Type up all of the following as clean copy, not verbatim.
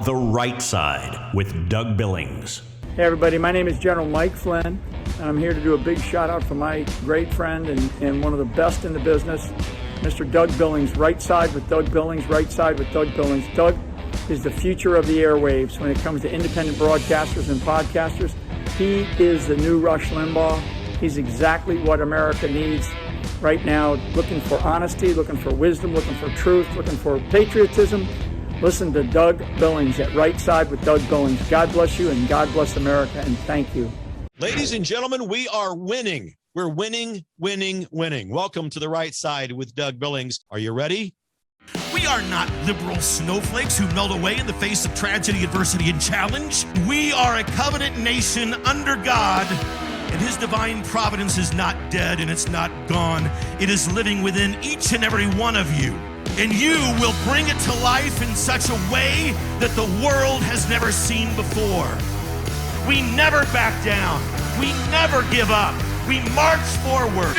The Right Side with Doug Billings. Hey everybody, my name is General Mike Flynn, and I'm here to do a big shout out for my great friend and one of the best in the business, Mr. Doug Billings. Right Side with Doug Billings, Right Side with Doug Billings. Doug is the future of the airwaves when it comes to independent broadcasters and podcasters. He is the new Rush Limbaugh. He's exactly what America needs right now, looking for honesty, looking for wisdom, looking for truth, looking for patriotism. Listen to Doug Billings at Right Side with Doug Billings. God bless you and God bless America, and thank you. Ladies and gentlemen, we are winning. We're winning, winning, winning. Welcome to The Right Side with Doug Billings. Are you ready? We are not liberal snowflakes who melt away in the face of tragedy, adversity, and challenge. We are a covenant nation under God, and his divine providence is not dead and it's not gone. It is living within each and every one of you. And you will bring it to life in such a way that the world has never seen before. We never back down. We never give up. We march forward.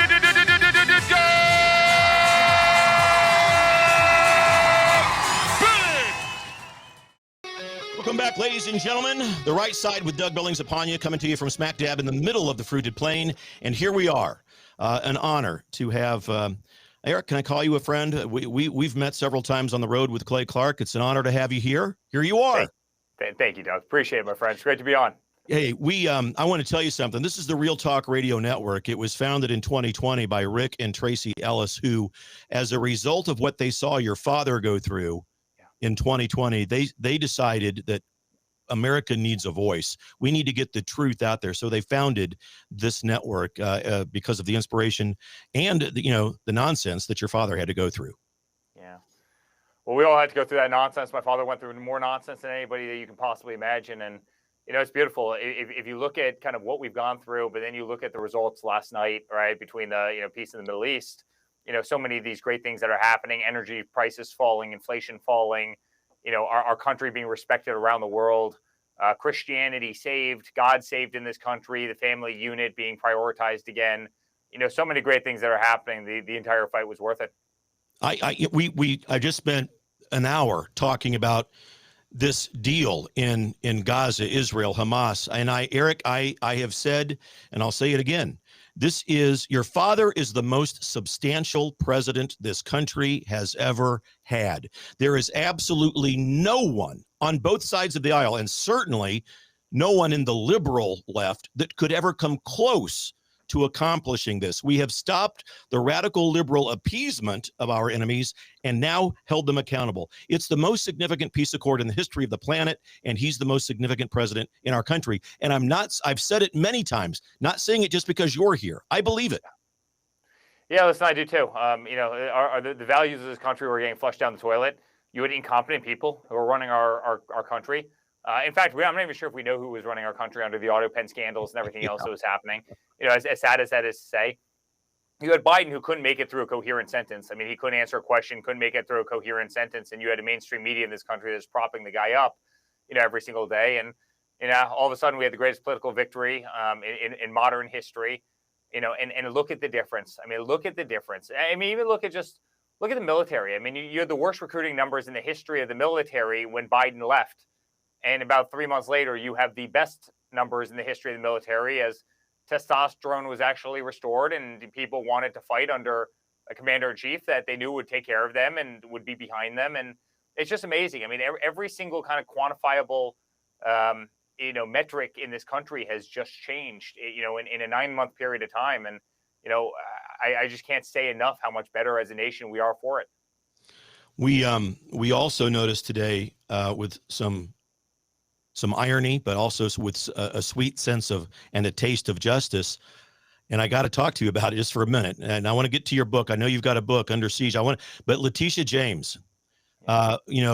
Welcome back, ladies and gentlemen. The Right Side with Doug Billings upon you, coming to you from smack dab in the middle of the fruited plain. And here we are. An honor to have... Eric, can I call you a friend? We've met several times on the road with Clay Clark. It's an honor to have you here. Here you are. Thank you, Doug. Appreciate it, my friend. It's great to be on. Hey, I want to tell you something. This is the Real Talk Radio Network. It was founded in 2020 by Rick and Tracy Ellis, who, as a result of what they saw your father go through in 2020, they decided that America needs a voice. We need to get the truth out there. So they founded this network because of the inspiration and the nonsense that your father had to go through. Yeah. Well, we all had to go through that nonsense. My father went through more nonsense than anybody that you can possibly imagine. And, it's beautiful. If you look at kind of what we've gone through, but then you look at the results last night, right, between the, peace in the Middle East, so many of these great things that are happening, energy prices falling, inflation falling, our country being respected around the world, Christianity saved, God saved in this country, the family unit being prioritized again, so many great things that are happening. The entire fight was worth it. I just spent an hour talking about this deal in Gaza, Israel, Hamas. And Eric, I have said, and I'll say it again, your father is the most substantial president this country has ever had. There is absolutely no one on both sides of the aisle, and certainly no one in the liberal left, that could ever come close to accomplishing this. We have stopped the radical liberal appeasement of our enemies and now held them accountable. It's the most significant peace accord in the history of the planet, and he's the most significant president in our country. And I've said it many times, not saying it just because you're here. I believe it. Yeah, listen, I do too. The values of this country were getting flushed down the toilet. You had incompetent people who were running our country. In fact, I'm not even sure if we know who was running our country under the auto pen scandals and everything else that was happening. As sad as that is to say, you had Biden who couldn't make it through a coherent sentence. I mean, he couldn't answer a question, couldn't make it through a coherent sentence. And you had a mainstream media in this country that's propping the guy up, every single day. And, all of a sudden we had the greatest political victory in modern history, and look at the difference. I mean, look at the difference. I mean, even look at the military. I mean, you had the worst recruiting numbers in the history of the military when Biden left. And about 3 months later, you have the best numbers in the history of the military as testosterone was actually restored and people wanted to fight under a commander-in-chief that they knew would take care of them and would be behind them. And it's just amazing. I mean, every single kind of quantifiable, metric in this country has just changed, in a 9-month period of time. And, I just can't say enough how much better as a nation we are for it. We also noticed today with some irony, but also with a sweet sense of and a taste of justice. And I got to talk to you about it just for a minute. And I want to get to your book. I know you've got a book, Under Siege. But Letitia James, the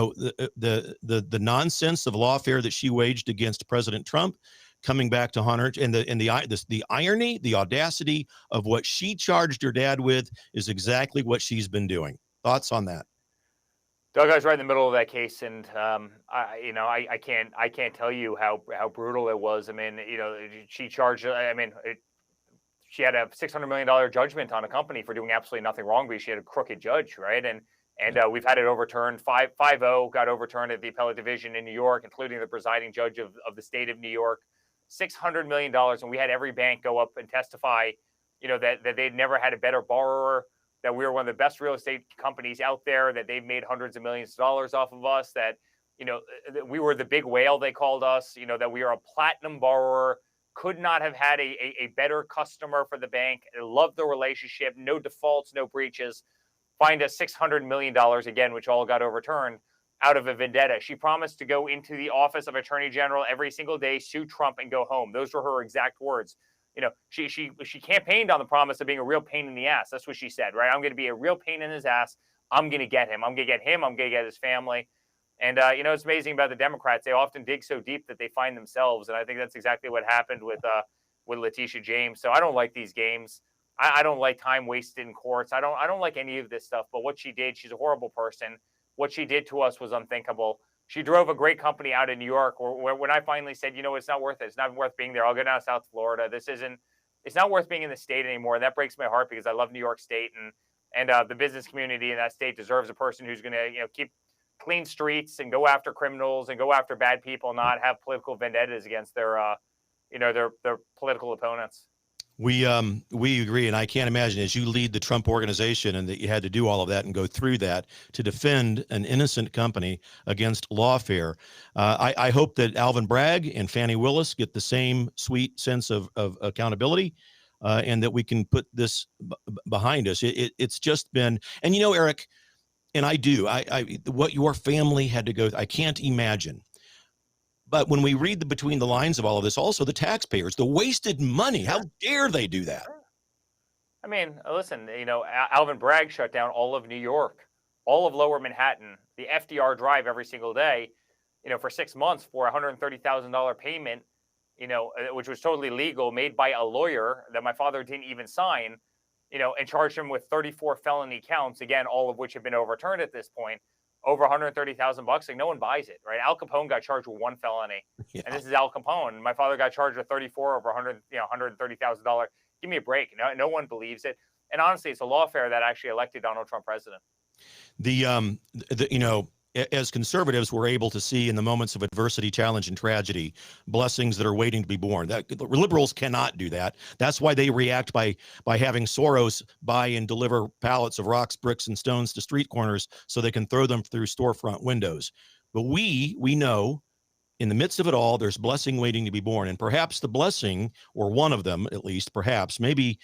nonsense of lawfare that she waged against President Trump, coming back to Hunter, and the irony, the audacity of what she charged her dad with is exactly what she's been doing. Thoughts on that? Doug, I was right in the middle of that case, and I can't tell you how brutal it was. I mean, she charged. She had a $600 million judgment on a company for doing absolutely nothing wrong, because she had a crooked judge, right? And And we've had it overturned. 5-0 got overturned at the appellate division in New York, including the presiding judge of the state of New York. $600 million. And we had every bank go up and testify, that they'd never had a better borrower, that we were one of the best real estate companies out there, that they've made hundreds of millions of dollars off of us, that, that we were the big whale, they called us, that we are a platinum borrower, could not have had a better customer for the bank. I loved the relationship, no defaults, no breaches. Find us $600 million again, which all got overturned out of a vendetta. She promised to go into the office of Attorney General every single day, sue Trump, and go home. Those were her exact words. She campaigned on the promise of being a real pain in the ass. That's what she said, right? I'm going to be a real pain in his ass. I'm going to get him. I'm going to get him. I'm going to get his family. And, it's amazing about the Democrats. They often dig so deep that they find themselves. And I think that's exactly what happened with Letitia James. So I don't like these games. I don't like time wasted in courts. I don't like any of this stuff. But what she did, she's a horrible person. What she did to us was unthinkable. She drove a great company out of New York. When I finally said, it's not worth it. It's not worth being there. I'll go down to South Florida. It's not worth being in the state anymore. And that breaks my heart because I love New York State, and the business community in that state deserves a person who's going to, keep clean streets and go after criminals and go after bad people, not have political vendettas against their political opponents. We agree, and I can't imagine as you lead the Trump organization and that you had to do all of that and go through that to defend an innocent company against lawfare. I hope that Alvin Bragg and Fani Willis get the same sweet sense of accountability, and that we can put this behind us. It's just been, and Eric, and I what your family had to go through, I can't imagine. But when we read between the lines of all of this, also the taxpayers, the wasted money, how dare they do that? I mean, listen, Alvin Bragg shut down all of New York, all of Lower Manhattan, the FDR Drive every single day, for 6 months for a $130,000 payment, which was totally legal, made by a lawyer that my father didn't even sign, and charged him with 34 felony counts, again, all of which have been overturned at this point. Over $130,000, like no one buys it, right? Al Capone got charged with one felony, and this is Al Capone. My father got charged with 34 over $130,000. Give me a break. No one believes it. And honestly, it's a lawfare that actually elected Donald Trump president. As conservatives, we're able to see in the moments of adversity, challenge, and tragedy, blessings that are waiting to be born. That liberals cannot do that. That's why they react by having Soros buy and deliver pallets of rocks, bricks, and stones to street corners so they can throw them through storefront windows. But we know in the midst of it all, there's blessing waiting to be born. And perhaps the blessing, or one of them at least, perhaps, maybe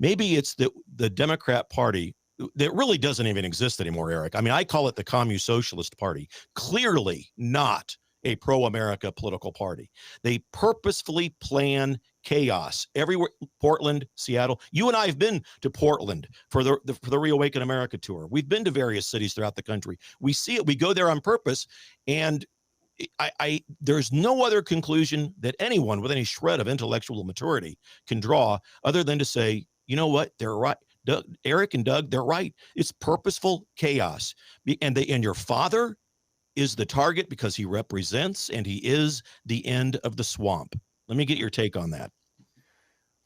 it's the Democrat Party that really doesn't even exist anymore, Eric. I mean, I call it the Commune Socialist Party. Clearly not a pro-America political party. They purposefully plan chaos everywhere. Portland, Seattle. You and I have been to Portland for the Reawaken America tour. We've been to various cities throughout the country. We see it. We go there on purpose, and there's no other conclusion that anyone with any shred of intellectual maturity can draw other than to say, you know what, they're right. Eric and Doug, they're right. It's purposeful chaos. And your father is the target because he represents and he is the end of the swamp. Let me get your take on that.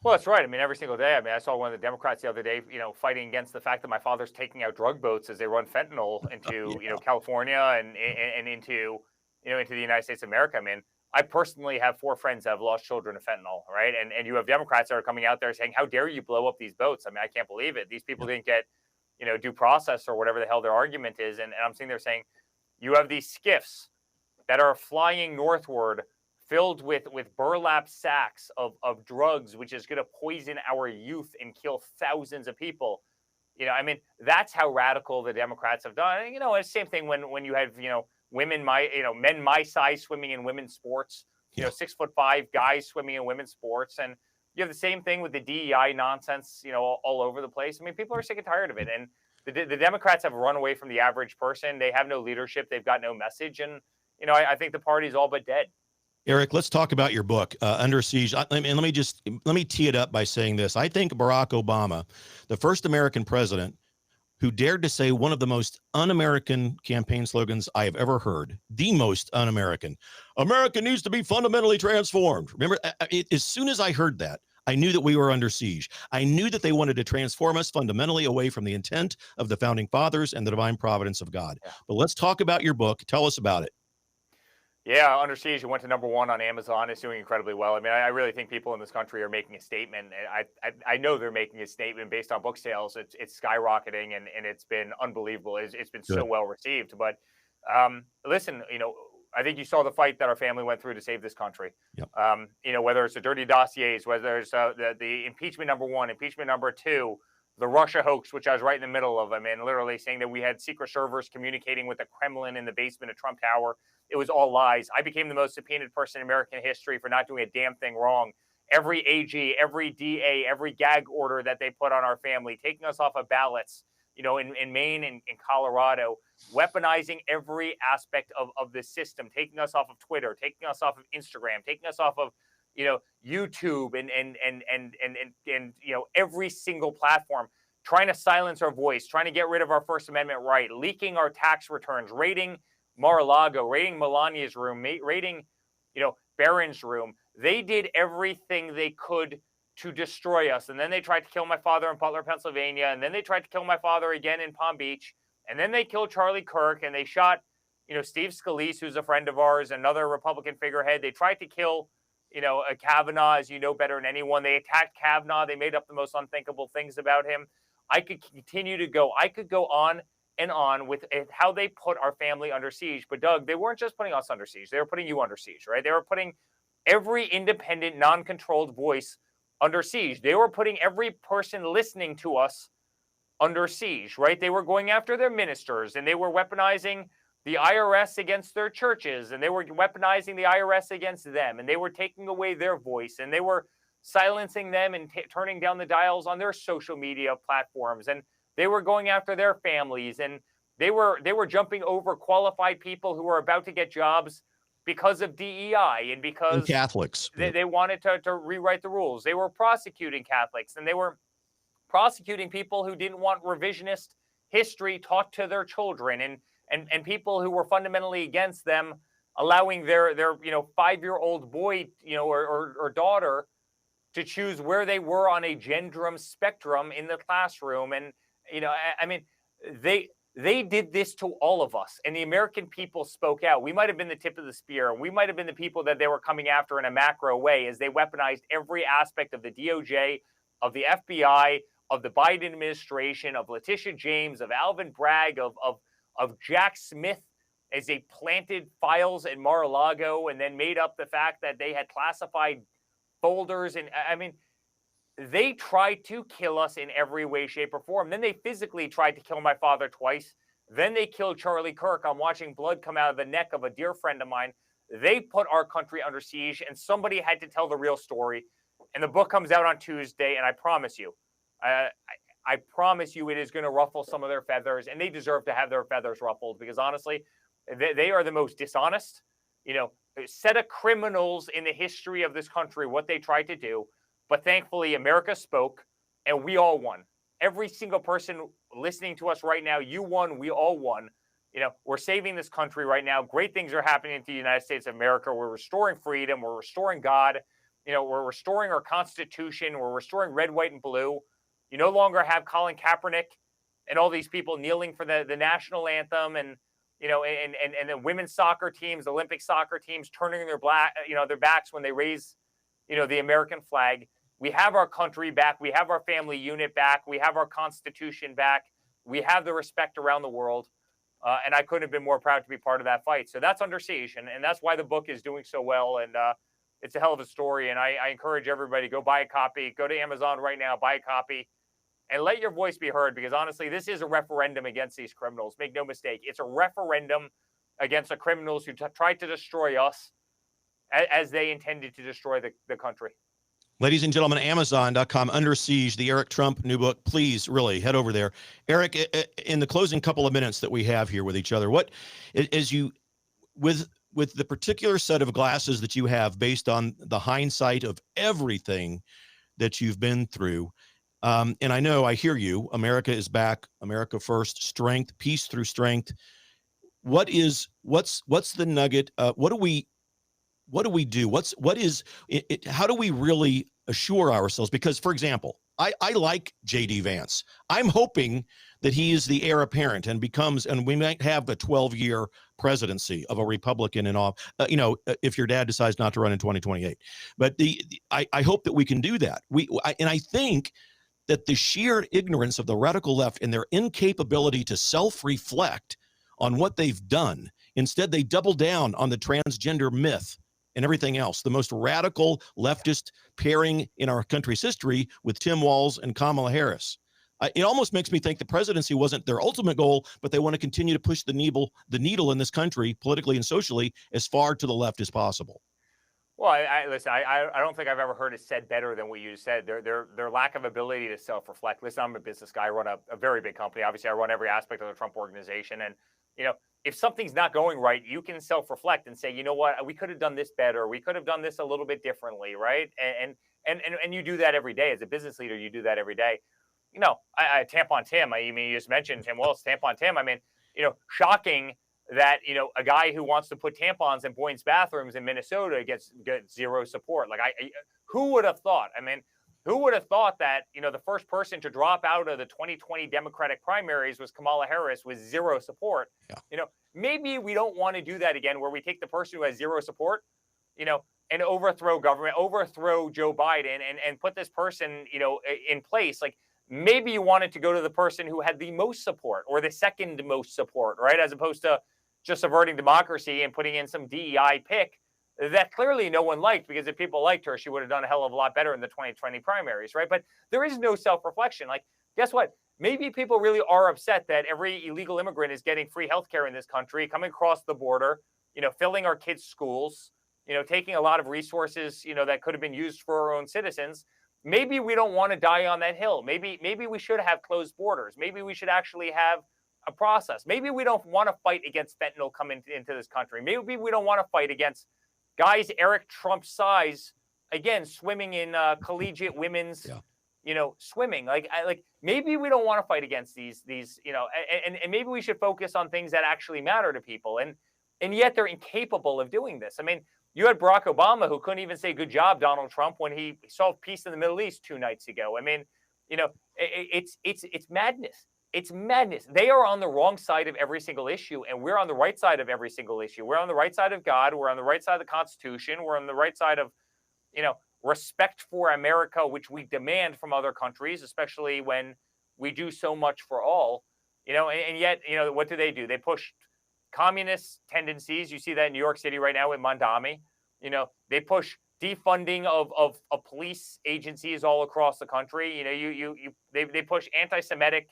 Well, that's right. I mean, every single day. I mean, I saw one of the Democrats the other day, fighting against the fact that my father's taking out drug boats as they run fentanyl into, California and into the United States of America. I mean, I personally have 4 friends that have lost children to fentanyl, right? And you have Democrats that are coming out there saying, how dare you blow up these boats? I mean, I can't believe it. These people didn't get, due process or whatever the hell their argument is. And I'm sitting there saying, you have these skiffs that are flying northward filled with burlap sacks of drugs, which is going to poison our youth and kill thousands of people. I mean, that's how radical the Democrats have done. And, it's the same thing when you have, women men my size swimming in women's sports, 6'5" guys swimming in women's sports. And you have the same thing with the DEI nonsense, all over the place. I mean, people are sick and tired of it. And the Democrats have run away from the average person. They have no leadership. They've got no message. And, I think the party's all but dead. Eric, let's talk about your book, Under Siege. And let me tee it up by saying this. I think Barack Obama, the first American president who dared to say one of the most un-American campaign slogans I have ever heard, the most un-American. America needs to be fundamentally transformed. Remember, as soon as I heard that, I knew that we were under siege. I knew that they wanted to transform us fundamentally away from the intent of the founding fathers and the divine providence of God. Yeah. But let's talk about your book. Tell us about it. Yeah, Under Siege, it went to #1 on Amazon. It's doing incredibly well. I mean, I really think people in this country are making a statement. I know they're making a statement based on book sales. It's skyrocketing, and it's been unbelievable. It's been so well received. But listen, I think you saw the fight that our family went through to save this country. Yep. Whether it's the dirty dossiers, whether it's the impeachment #1, impeachment #2, the Russia hoax, which I was right in the middle of. I mean, literally saying that we had secret servers communicating with the Kremlin in the basement of Trump Tower. It was all lies. I became the most subpoenaed person in American history for not doing a damn thing wrong. Every AG, every DA, every gag order that they put on our family, taking us off of ballots, in Maine and in Colorado, weaponizing every aspect of the system, taking us off of Twitter, taking us off of Instagram, taking us off of, YouTube and every single platform, trying to silence our voice, trying to get rid of our First Amendment right, leaking our tax returns, raiding Mar-a-Lago, raiding Melania's room, raiding, Barron's room. They did everything they could to destroy us. And then they tried to kill my father in Butler, Pennsylvania. And then they tried to kill my father again in Palm Beach. And then they killed Charlie Kirk, and they shot, Steve Scalise, who's a friend of ours, another Republican figurehead. They tried to kill, Kavanaugh, as you know better than anyone. They attacked Kavanaugh. They made up the most unthinkable things about him. I could continue to go. I could go on and on with how they put our family under siege. But Doug, they weren't just putting us under siege. They were putting you under siege, right? They were putting every independent, non-controlled voice under siege. They were putting every person listening to us under siege, right? They were going after their ministers, and they were weaponizing the IRS against their churches, and they were weaponizing the IRS against them, and they were taking away their voice, and they were silencing them and turning down the dials on their social media platforms, and they were going after their families, and they were jumping over qualified people who were about to get jobs because of DEI and because Catholics. They wanted to rewrite the rules. They were prosecuting Catholics, and they were prosecuting people who didn't want revisionist history taught to their children, and people who were fundamentally against them allowing their 5-year-old boy or daughter to choose where they were on a gendrum spectrum in the classroom. And I mean, they did this to all of us, and the American people spoke out. We might have been the tip of the spear. We might have been the people that they were coming after in a macro way, as they weaponized every aspect of the DOJ, of the FBI, of the Biden administration, of Letitia James, of Alvin Bragg, of Jack Smith, as they planted files at Mar-a-Lago and then made up the fact that they had classified folders. And I mean, they tried to kill us in every way, shape, or form. Then they physically tried to kill my father twice. Then they killed Charlie Kirk. I'm watching blood come out of the neck of a dear friend of mine. They put our country under siege, and somebody had to tell the real story. And the book comes out on Tuesday, and I promise you, it is going to ruffle some of their feathers, and they deserve to have their feathers ruffled, because honestly, they are the most dishonest, set of criminals in the history of this country, what they tried to do. But thankfully, America spoke, and we all won. Every single person listening to us right now, you won, we all won. We're saving this country right now. Great things are happening to the United States of America. We're restoring freedom. We're restoring God. We're restoring our Constitution. We're restoring red, white, and blue. You no longer have Colin Kaepernick and all these people kneeling for the national anthem, and the women's soccer teams, Olympic soccer teams, turning their backs when they raise, the American flag. We have our country back. We have our family unit back. We have our Constitution back. We have the respect around the world. And I couldn't have been more proud to be part of that fight. So that's Under Siege, and that's why the book is doing so well. And it's a hell of a story. And I encourage everybody, go buy a copy. Go to Amazon right now, buy a copy, and let your voice be heard, because honestly, this is a referendum against these criminals. Make no mistake. It's a referendum against the criminals who tried to destroy us as they intended to destroy the country. Ladies and gentlemen, Amazon.com, Under Siege, the Eric Trump new book. Please, really, head over there. Eric, in the closing couple of minutes that we have here with each other, what, as you, with the particular set of glasses that you have based on the hindsight of everything that you've been through, and I know, I hear you, America is back, America first, strength, peace through strength. What's the nugget? What do we do? How do we really assure ourselves, because, for example, I like J.D. Vance. I'm hoping that he is the heir apparent and we might have the 12-year presidency of a Republican in office, if your dad decides not to run in 2028. But I hope that we can do that. And I think that the sheer ignorance of the radical left and their incapability to self-reflect on what they've done, instead they double down on the transgender myth and everything else, the most radical leftist pairing in our country's history with Tim Walz and Kamala Harris. It almost makes me think the presidency wasn't their ultimate goal, but they want to continue to push the needle in this country, politically and socially, as far to the left as possible. Well, listen. I don't think I've ever heard it said better than what you said. Their lack of ability to self-reflect. Listen, I'm a business guy. I run a very big company. Obviously, I run every aspect of the Trump organization, and if something's not going right, you can self-reflect and say, you know what, we could have done this better. We could have done this a little bit differently, right? And you do that every day as a business leader. You do that every day. Tampon Tim. You just mentioned Tim Walz. Tampon Tim. Shocking that a guy who wants to put tampons in boys' bathrooms in Minnesota gets zero support. Like, who would have thought? Who would have thought that the first person to drop out of the 2020 Democratic primaries was Kamala Harris with zero support? Yeah. Maybe we don't want to do that again, where we take the person who has zero support, and overthrow government, overthrow Joe Biden, and put this person, in place. Like, maybe you wanted to go to the person who had the most support or the second most support, right? As opposed to just subverting democracy and putting in some DEI pick that clearly no one liked, because if people liked her, she would have done a hell of a lot better in the 2020 primaries, right? But there is no self-reflection. Like, guess what? Maybe people really are upset that every illegal immigrant is getting free healthcare in this country, coming across the border, filling our kids' schools, taking a lot of resources, that could have been used for our own citizens. Maybe we don't want to die on that hill. Maybe we should have closed borders. Maybe we should actually have a process. Maybe we don't want to fight against fentanyl coming into this country. Maybe we don't want to fight against guys Eric Trump's size, again, swimming in collegiate women's, swimming. Like maybe we don't want to fight against these, and maybe we should focus on things that actually matter to people. And yet they're incapable of doing this. You had Barack Obama, who couldn't even say good job, Donald Trump, when he solved peace in the Middle East 2 nights ago. It's madness. It's madness. They are on the wrong side of every single issue, and we're on the right side of every single issue. We're on the right side of God. We're on the right side of the Constitution. We're on the right side of, respect for America, which we demand from other countries, especially when we do so much for all. And yet, what do? They push communist tendencies. You see that in New York City right now with Mondami. They push defunding of police agencies all across the country. They push anti-Semitic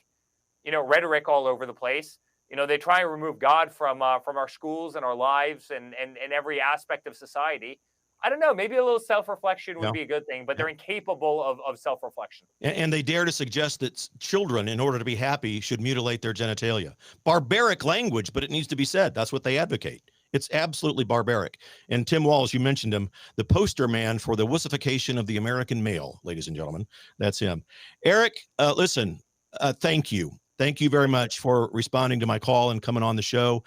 rhetoric all over the place. They try and remove God from our schools and our lives and every aspect of society. I don't know. Maybe a little self-reflection would be a good thing, but they're incapable of self-reflection. And they dare to suggest that children, in order to be happy, should mutilate their genitalia. Barbaric language, but it needs to be said. That's what they advocate. It's absolutely barbaric. And Tim Walz, you mentioned him, the poster man for the wussification of the American male, ladies and gentlemen. That's him. Eric, listen, thank you. Thank you very much for responding to my call and coming on the show.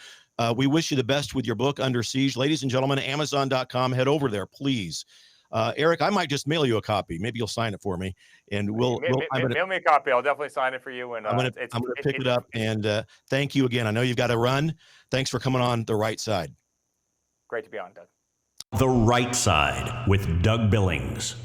We wish you the best with your book, Under Siege. Ladies and gentlemen, Amazon.com, head over there, please. Eric, I might just mail you a copy. Maybe you'll sign it for me, and we'll mail me a copy. I'll definitely sign it for you. And I'm gonna pick it up. And thank you again. I know you've got to run. Thanks for coming on The Right Side. Great to be on, Doug. The Right Side with Doug Billings.